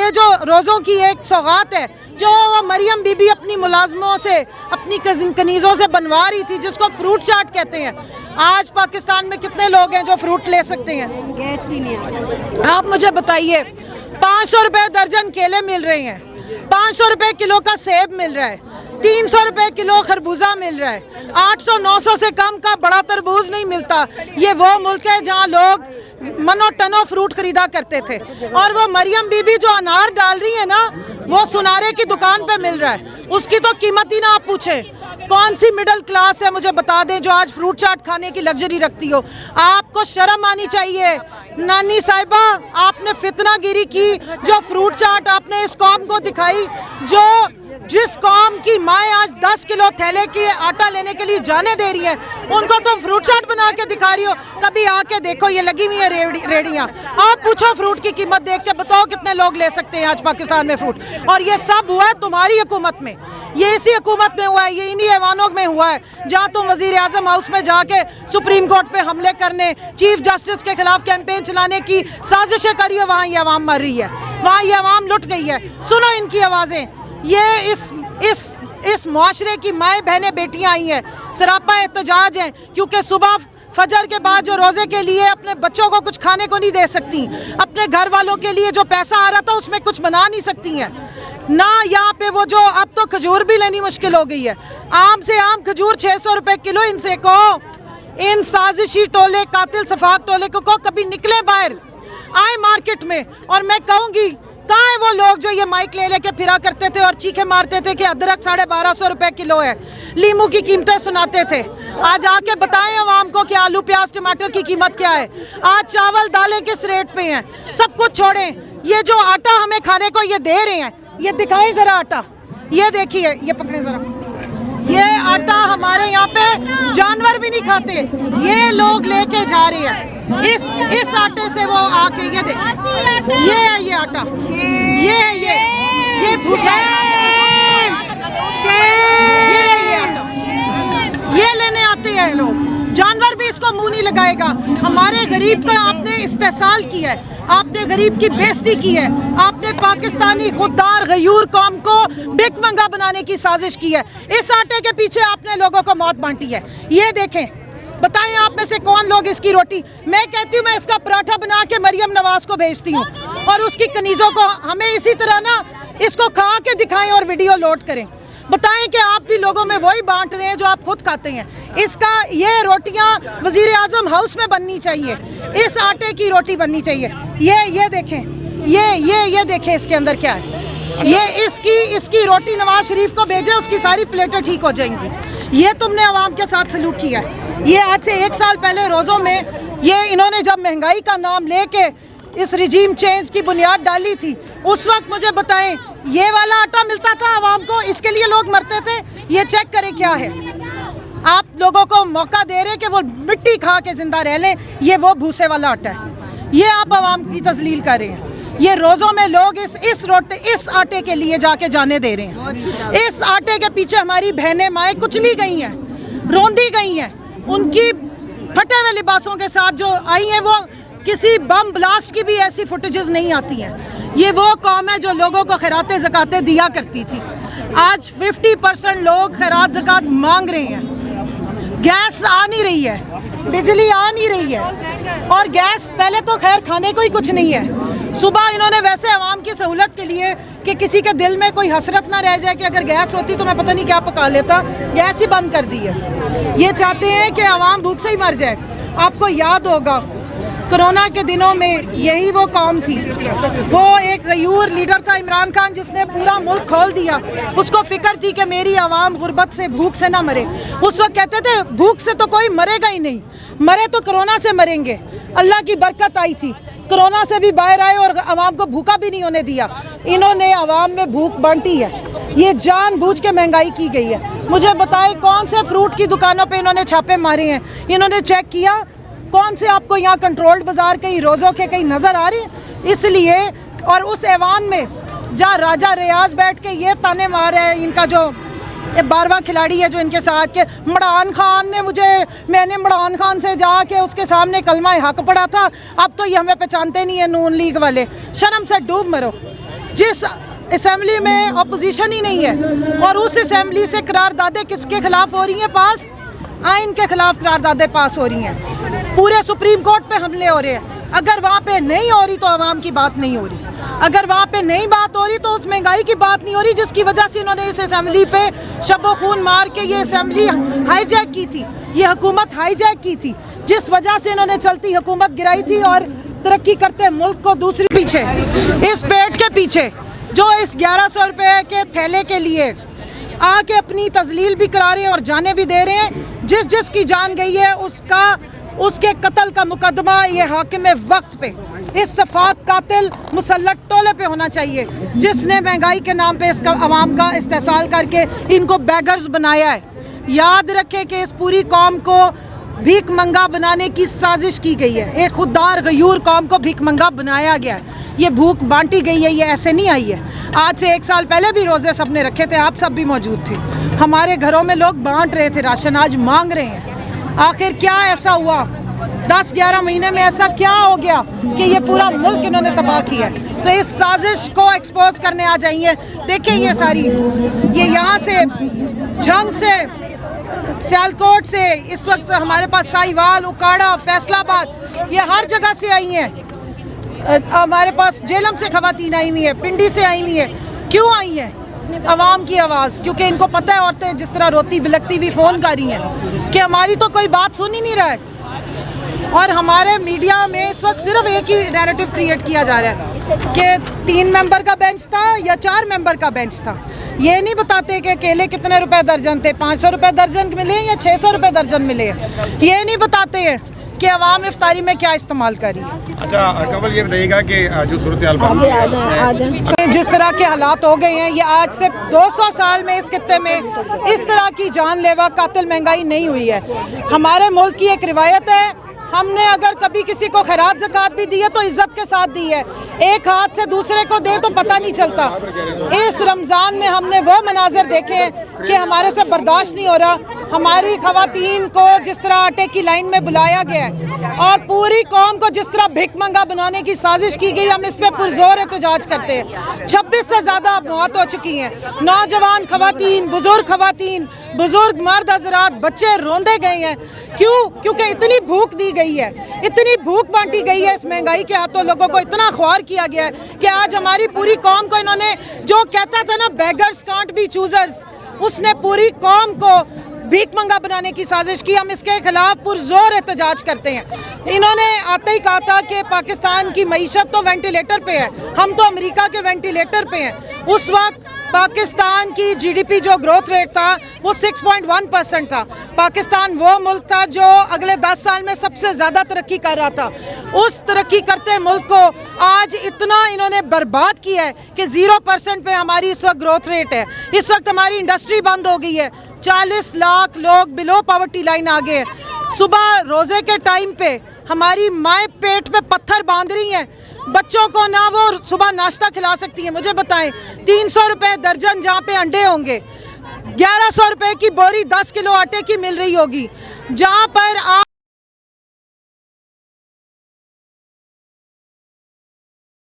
ये जो रोज़ों की एक सौगात है जो वो मरियम बीबी अपनी मुलाजमों से, अपनी कनीज़ों से बनवा रही थी, जिसको फ्रूट चाट कहते हैं। आज पाकिस्तान में कितने लोग हैं जो फ्रूट ले सकते हैं? गैस भी नहीं है। आप मुझे बताइए, 500 रुपये दर्जन केले मिल रहे हैं, 500 रुपये किलो का सेब मिल रहा है, 300 रुपये किलो खरबूजा मिल रहा है, 800-900 से कम का बड़ा तरबूज नहीं मिलता। ये वो मुल्क है जहाँ लोग मनो टनो फ्रूट खरीदा करते थे। और वो मरियम बीबी जो अनार डाल रही है ना, वो सुनारे की दुकान पे मिल रहा है, उसकी तो कीमत ही ना आप पूछें। कौन सी मिडिल क्लास है मुझे बता दें जो आज फ्रूट चाट खाने की लग्जरी रखती हो? आपको शर्म आनी चाहिए। नानी साहिबा, आपने फितनागिरी की, जो फ्रूट चाट आपने इस कौम को दिखाई, जिस कौम की माएँ आज 10 किलो थैले की आटा लेने के लिए जाने दे रही है, उनको तुम फ्रूट चाट बना के दिखा रही हो। कभी आके देखो, ये लगी हुई है रेडियाँ, आप पूछो फ्रूट की कीमत देख के, बताओ कितने लोग ले सकते हैं आज पाकिस्तान में फ्रूट। और ये सब हुआ है तुम्हारी हुकूमत में, ये इसी हुकूमत में हुआ है, ये इन्हीं ऐवानों में हुआ है जहाँ तुम वज़ीर आज़म हाउस में जाके सुप्रीम कोर्ट पे हमले करने, चीफ जस्टिस के खिलाफ कैंपेन चलाने की साजिशें करी हो। वहाँ ये आवाम मर रही है, वहाँ ये आवाम लुट गई है। सुनो इनकी आवाज़ें। ये इस मुआशरे की माएँ बहनें बेटियाँ आई हैं, सरापा एहतजाज हैं, क्योंकि सुबह फजर के बाद जो रोज़े के लिए अपने बच्चों को कुछ खाने को नहीं दे सकती, अपने घर वालों के लिए जो पैसा आ रहा था उसमें कुछ बना नहीं सकती हैं ना। यहाँ पे वो जो अब तो खजूर भी लेनी मुश्किल हो गई है, आम से आम खजूर 600 रुपये किलो। इनसे कहो, इन साजिशी टोले, कातिल सफाक टोले को कभी निकले बाहर, आए मार्केट में। और मैं कहूँगी, कहाँ है वो लोग जो ये माइक ले लेके फिरा करते थे और चीखे मारते थे कि अदरक 1250 रुपये किलो है, लीमू की कीमतें सुनाते थे। आज आके बताएं आवाम को कि आलू प्याज टमाटर की कीमत क्या है, आज चावल दालें किस रेट पे हैं। सब कुछ छोड़ें, ये जो आटा हमें खाने को ये दे रहे हैं, ये दिखाएं ज़रा आटा, ये देखिए, ये पकड़े ज़रा, ये आटा हमारे यहाँ पे जानवर भी नहीं खाते, ये लोग लेके जा रहे हैं। इस आटे से वो आके, ये देखिए, ये है ये आटा, ये है ये भूसा, ये आटा, ये लेने आते हैं लोग। जानवर भी इसको मुंह नहीं लगाएगा। हमारे गरीब का आपने इस्तेसाल किया है, आपने गरीब की बेइज्जती की है, आपने पाकिस्तानी खुददार गयूर कौम को भिख मंगा बनाने की साजिश की है। इस आटे के पीछे आपने लोगों को मौत बांटी है। ये देखें, बताएं आप में से कौन लोग इसकी रोटी, मैं कहती हूँ मैं इसका पराठा बना के मरियम नवाज को भेजती हूँ, और उसकी कनीज़ों को। हमें इसी तरह ना इसको खा के दिखाएं और वीडियो लोड करें, बताएं कि आप भी लोगों में वही बांट रहे हैं जो आप खुद खाते हैं। इसका ये रोटियां वज़ीर आज़म हाउस में बननी चाहिए, इस आटे की रोटी बननी चाहिए। ये देखें, ये देखें इसके अंदर क्या है। ये इसकी रोटी नवाज शरीफ को भेजे, उसकी सारी प्लेटें ठीक हो जाएंगी। ये तुमने आवाम के साथ सलूक किया है। ये आज से 1 साल पहले रोज़ों में ये इन्होंने जब महंगाई का नाम लेके इस रिजीम चेंज की बुनियाद डाली थी, उस वक्त मुझे बताएं ये वाला आटा मिलता था आवाम को, इसके लिए लोग मरते थे। ये चेक करें क्या है। आप लोगों को मौका दे रहे हैं कि वो मिट्टी खा के जिंदा रह लें, ये वो भूसे वाला आटा है, ये आप आवाम की तजलील कर रहे हैं। ये रोज़ों में लोग इस आटे के लिए जाके जाने दे रहे हैं। इस आटे के पीछे हमारी बहनें माएँ कुचली गई हैं, रोंदी गई हैं, उनकी फटे हुए लिबासों के साथ जो आई हैं, वो किसी बम ब्लास्ट की भी ऐसी फुटेजेस नहीं आती हैं। ये वो कौम है जो लोगों को खैरातें ज़कातें दिया करती थी। आज 50% लोग खैरात ज़कात मांग रहे हैं। गैस आ नहीं रही है, बिजली आ नहीं रही है, और गैस पहले तो खैर खाने को ही कुछ नहीं है। सुबह इन्होंने वैसे आवाम की सहूलत के लिए कि किसी के दिल में कोई हसरत ना रह जाए कि अगर गैस होती तो मैं पता नहीं क्या पका लेता, गैस ही बंद कर दी है। ये चाहते हैं कि आवाम भूख से ही मर जाए। आपको याद होगा कोरोना के दिनों में यही वो कौम थी, वो एक गयूर लीडर था इमरान खान, जिसने पूरा मुल्क खोल दिया। उसको फिक्र थी कि मेरी आवाम गुर्बत से, भूख से ना मरे। उस वक्त कहते थे भूख से तो कोई मरेगा ही नहीं, मरे तो कोरोना से मरेंगे। अल्लाह की बरकत आई थी, कोरोना से भी बाहर आए और आवाम को भूखा भी नहीं होने दिया। इन्होंने आवाम में भूख बांटी है, ये जानबूझ के महंगाई की गई है। मुझे बताएं कौन से फ्रूट की दुकानों पे इन्होंने छापे मारे हैं? इन्होंने चेक किया कौन से आपको यहाँ कंट्रोल्ड बाज़ार कहीं रोज़ों के कहीं नज़र आ रहे हैं? इसलिए, और उस ऐवान में जहाँ राजा रियाज बैठ के ये ताने मार रहे हैं, इनका जो 12वां खिलाड़ी है जो इनके साथ के इमरान खान ने मैंने इमरान खान से जाके उसके सामने कलमा हक पढ़ा था, अब तो ये हमें पहचानते नहीं है नून लीग वाले। शर्म से डूब मरो, जिस असेंबली में अपोजिशन ही नहीं है, और उस असेंबली से करारदादें किसके खिलाफ हो रही हैं पास? आइन के खिलाफ करारदादें पास हो रही हैं। पूरे सुप्रीम कोर्ट पे हमले हो रहे हैं। अगर वहाँ पे नहीं हो रही तो आवाम की बात नहीं हो रही, अगर वहाँ पे नहीं बात हो रही तो उस महंगाई की बात नहीं हो रही जिसकी वजह से इन्होंने इस असेंबली पे शब्बो खून मार के ये असेंबली हाईजैक की थी, ये हुकूमत हाईजैक की थी, जिस वजह से इन्होंने चलती हुकूमत गिराई थी और तरक्की करते मुल्क को दूसरी पीछे, इस पेट के पीछे जो इस 1100 रुपये के थैले के लिए आके अपनी तजलील भी करा रहे हैं और जाने भी दे रहे हैं। जिस जिसकी जान गई है उसके कत्ल का मुकदमा ये हाकिम वक्त पे, इस सफाक कातिल मुसल्लत टोले पे होना चाहिए जिसने महंगाई के नाम पे इसका अवाम का इस्तेसाल करके इनको बैगर्स बनाया है। याद रखें कि इस पूरी कौम को भीख मंगा बनाने की साजिश की गई है। एक खुददार गयूर कौम को भीख मंगा बनाया गया है। ये भूख बांटी गई है, ये ऐसे नहीं आई है। आज से 1 साल पहले भी रोज़े सबने रखे थे, आप सब भी मौजूद थे। हमारे घरों में लोग बांट रहे थे राशन, आज मांग रहे हैं। आखिर क्या ऐसा हुआ 10-11 महीने में, ऐसा क्या हो गया कि ये पूरा मुल्क इन्होंने तबाह किया है? तो इस साजिश को एक्सपोज करने आ जाइए। देखिए ये सारी, ये यहाँ से झंग से, सियालकोट से, इस वक्त हमारे पास साहिवाल, उकाड़ा, फैसलाबाद, ये हर जगह से आई हैं। हमारे पास जेलम से खवातीन आई हुई है, पिंडी से आई हुई है। क्यों आई हैं? अवाम की आवाज़, क्योंकि इनको पता है औरतें जिस तरह रोती बिलकती हुई फ़ोन कर रही हैं कि हमारी तो कोई बात सुन ही नहीं रहा है। और हमारे मीडिया में इस वक्त सिर्फ एक ही नैरेटिव क्रिएट किया जा रहा है कि 3 मेंबर का बेंच था या 4 मेंबर का बेंच था। ये नहीं बताते कि केले कितने रुपए दर्जन थे, 500 रुपये दर्जन मिले या 600 रुपये दर्जन मिले। ये नहीं बताते हैं कि अवाम इफ्तारी में क्या इस्तेमाल कर रही है। अच्छा कंवल, ये बताइएगा कि जो सूरत हाल जिस तरह के हालात हो गए हैं, ये आज से 200 साल में इस खित्ते में इस तरह की जानलेवा कातिल महंगाई नहीं हुई है। हमारे मुल्क की एक रिवायत है, हमने अगर कभी किसी को खैरात ज़कात भी दी है तो इज्जत के साथ दी है। एक हाथ से दूसरे को दे तो पता नहीं चलता। इस रमज़ान में हमने वो मनाजर देखे कि हमारे से बर्दाश्त नहीं हो रहा। हमारी खवातीन को जिस तरह आटे की लाइन में बुलाया गया है और पूरी कौम को जिस तरह भिख मंगा बनाने की साजिश की गई, हम इस पर पुरजोर एहतजाज करते हैं। 26 से ज़्यादा मौत हो चुकी हैं। नौजवान खवातीन, बुजुर्ग मर्द हजरात, बच्चे रोंदे गए हैं। क्यों? क्योंकि इतनी भूख दी गई है, इतनी भूख बांटी गई है इस महंगाई के हाथों। लोगों को इतना ख्वार किया गया है कि आज हमारी पूरी कौम को इन्होंने, जो कहता था ना बेगर्स कांट बी चूजर्स, उसने पूरी कौम को भीख मंगा बनाने की साजिश की। हम इसके खिलाफ पुरजोर एहतजाज करते हैं। इन्होंने आते ही कहा था कि पाकिस्तान की मईशत तो वेंटिलेटर पे है, हम तो अमेरिका के वेंटिलेटर पे हैं। उस वक्त पाकिस्तान की जीडीपी जो ग्रोथ रेट था वो 6.1% था। पाकिस्तान वो मुल्क था जो अगले 10 साल में सबसे ज़्यादा तरक्की कर रहा था। उस तरक्की करते मुल्क को आज इतना इन्होंने बर्बाद किया है कि 0% पे हमारी इस वक्त ग्रोथ रेट है। इस वक्त हमारी इंडस्ट्री बंद हो गई है। 40 लाख लोग बिलो पॉवर्टी लाइन आ गए। सुबह रोज़े के टाइम पे हमारी माएँ पेट पे पत्थर बांध रही हैं, बच्चों को ना वो सुबह नाश्ता खिला सकती हैं। मुझे बताएं, 300 रुपये दर्जन जहाँ पे अंडे होंगे, 1100 रुपये की बोरी 10 किलो आटे की मिल रही होगी, जहाँ पर आप